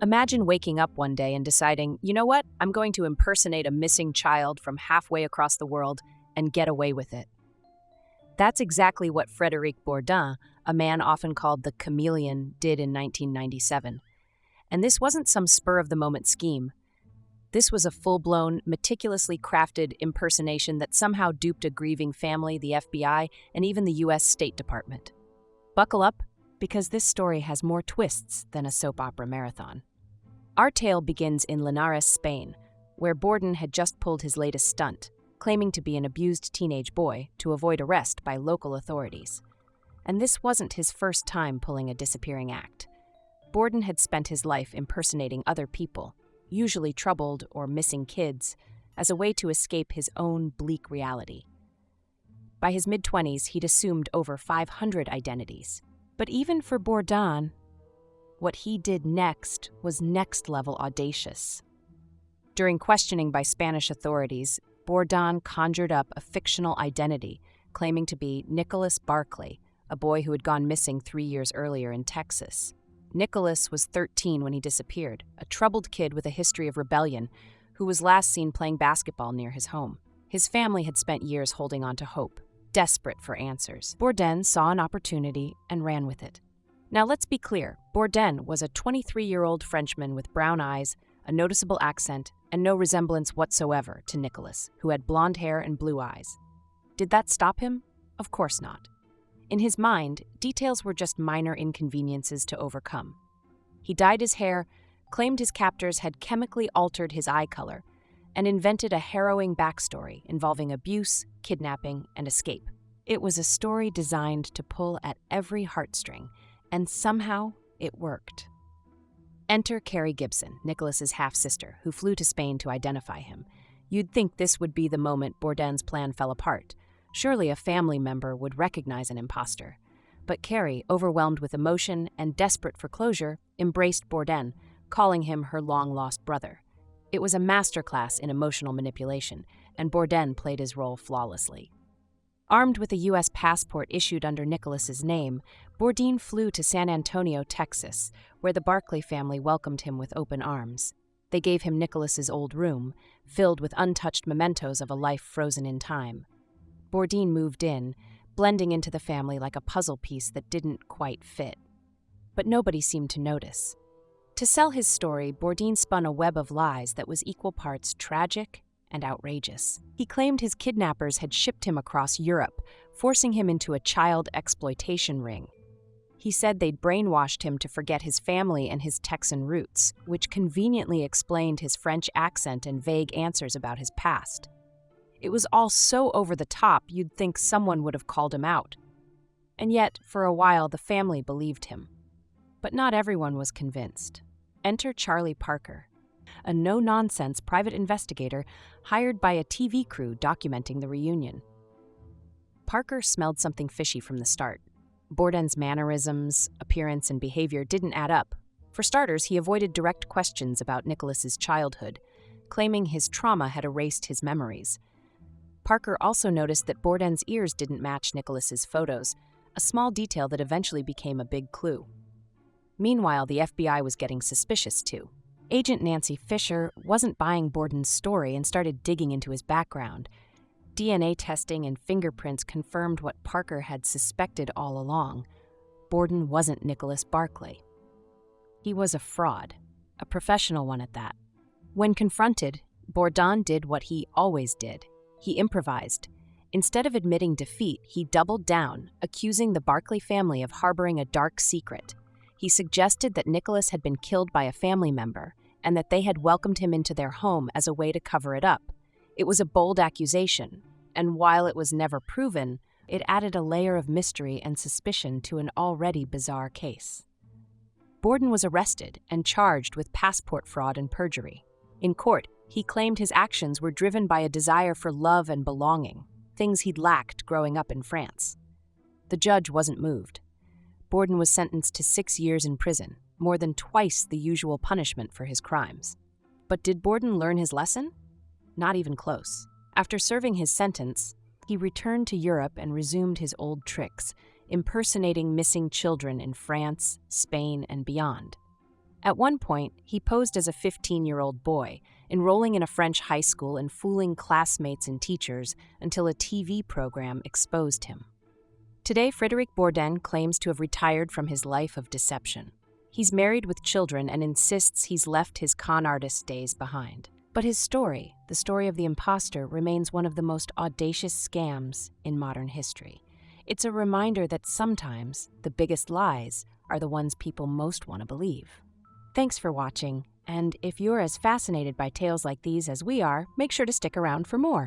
Imagine waking up one day and deciding, you know what, I'm going to impersonate a missing child from halfway across the world and get away with it. That's exactly what Frédéric Bourdin, a man often called the chameleon, did in 1997. And this wasn't some spur-of-the-moment scheme. This was a full-blown, meticulously crafted impersonation that somehow duped a grieving family, the FBI, and even the U.S. State Department. Buckle up, because this story has more twists than a soap opera marathon. Our tale begins in Linares, Spain, where Bourdin had just pulled his latest stunt, claiming to be an abused teenage boy to avoid arrest by local authorities. And this wasn't his first time pulling a disappearing act. Bourdin had spent his life impersonating other people, usually troubled or missing kids, as a way to escape his own bleak reality. By his mid-20s, he'd assumed over 500 identities. But even for Bourdin, what he did next was next-level audacious. During questioning by Spanish authorities, Bourdin conjured up a fictional identity, claiming to be Nicholas Barclay, a boy who had gone missing 3 years earlier in Texas. Nicholas was 13 when he disappeared, a troubled kid with a history of rebellion who was last seen playing basketball near his home. His family had spent years holding on to hope, desperate for answers. Bourdin saw an opportunity and ran with it. Now let's be clear, Bourdin was a 23-year-old Frenchman with brown eyes, a noticeable accent, and no resemblance whatsoever to Nicholas, who had blonde hair and blue eyes. Did that stop him? Of course not. In his mind, details were just minor inconveniences to overcome. He dyed his hair, claimed his captors had chemically altered his eye color, and invented a harrowing backstory involving abuse, kidnapping, and escape. It was a story designed to pull at every heartstring, and somehow it worked. Enter Carrie Gibson, Nicholas's half-sister, who flew to Spain to identify him. You'd think this would be the moment Bourdin's plan fell apart. Surely a family member would recognize an imposter. But Carrie, overwhelmed with emotion and desperate for closure, embraced Bourdin, calling him her long-lost brother. It was a masterclass in emotional manipulation, and Bourdin played his role flawlessly. Armed with a U.S. passport issued under Nicholas's name, Bourdin flew to San Antonio, Texas, where the Barclay family welcomed him with open arms. They gave him Nicholas's old room, filled with untouched mementos of a life frozen in time. Bourdin moved in, blending into the family like a puzzle piece that didn't quite fit. But nobody seemed to notice. To sell his story, Bourdin spun a web of lies that was equal parts tragic and outrageous. He claimed his kidnappers had shipped him across Europe, forcing him into a child exploitation ring. He said they'd brainwashed him to forget his family and his Texan roots, which conveniently explained his French accent and vague answers about his past. It was all so over the top you'd think someone would have called him out. And yet, for a while, the family believed him. But not everyone was convinced. Enter Charlie Parker, a no-nonsense private investigator hired by a TV crew documenting the reunion. Parker smelled something fishy from the start. Bourdin's mannerisms, appearance, and behavior didn't add up. For starters, he avoided direct questions about Nicholas's childhood, claiming his trauma had erased his memories. Parker also noticed that Bourdin's ears didn't match Nicholas's photos, a small detail that eventually became a big clue. Meanwhile, the FBI was getting suspicious too. Agent Nancy Fisher wasn't buying Bourdin's story and started digging into his background. DNA testing and fingerprints confirmed what Parker had suspected all along. Bourdin wasn't Nicholas Barclay. He was a fraud, a professional one at that. When confronted, Bourdin did what he always did. He improvised. Instead of admitting defeat, he doubled down, accusing the Barclay family of harboring a dark secret. He suggested that Nicholas had been killed by a family member and that they had welcomed him into their home as a way to cover it up. It was a bold accusation, and while it was never proven, it added a layer of mystery and suspicion to an already bizarre case. Bourdin was arrested and charged with passport fraud and perjury. In court, he claimed his actions were driven by a desire for love and belonging, things he'd lacked growing up in France. The judge wasn't moved. Bourdin was sentenced to 6 years in prison, more than twice the usual punishment for his crimes. But did Bourdin learn his lesson? Not even close. After serving his sentence, he returned to Europe and resumed his old tricks, impersonating missing children in France, Spain, and beyond. At one point, he posed as a 15-year-old boy, enrolling in a French high school and fooling classmates and teachers until a TV program exposed him. Today, Frédéric Bourdin claims to have retired from his life of deception. He's married with children and insists he's left his con artist days behind. But his story, the story of the imposter, remains one of the most audacious scams in modern history. It's a reminder that sometimes the biggest lies are the ones people most want to believe. Thanks for watching, and if you're as fascinated by tales like these as we are, make sure to stick around for more.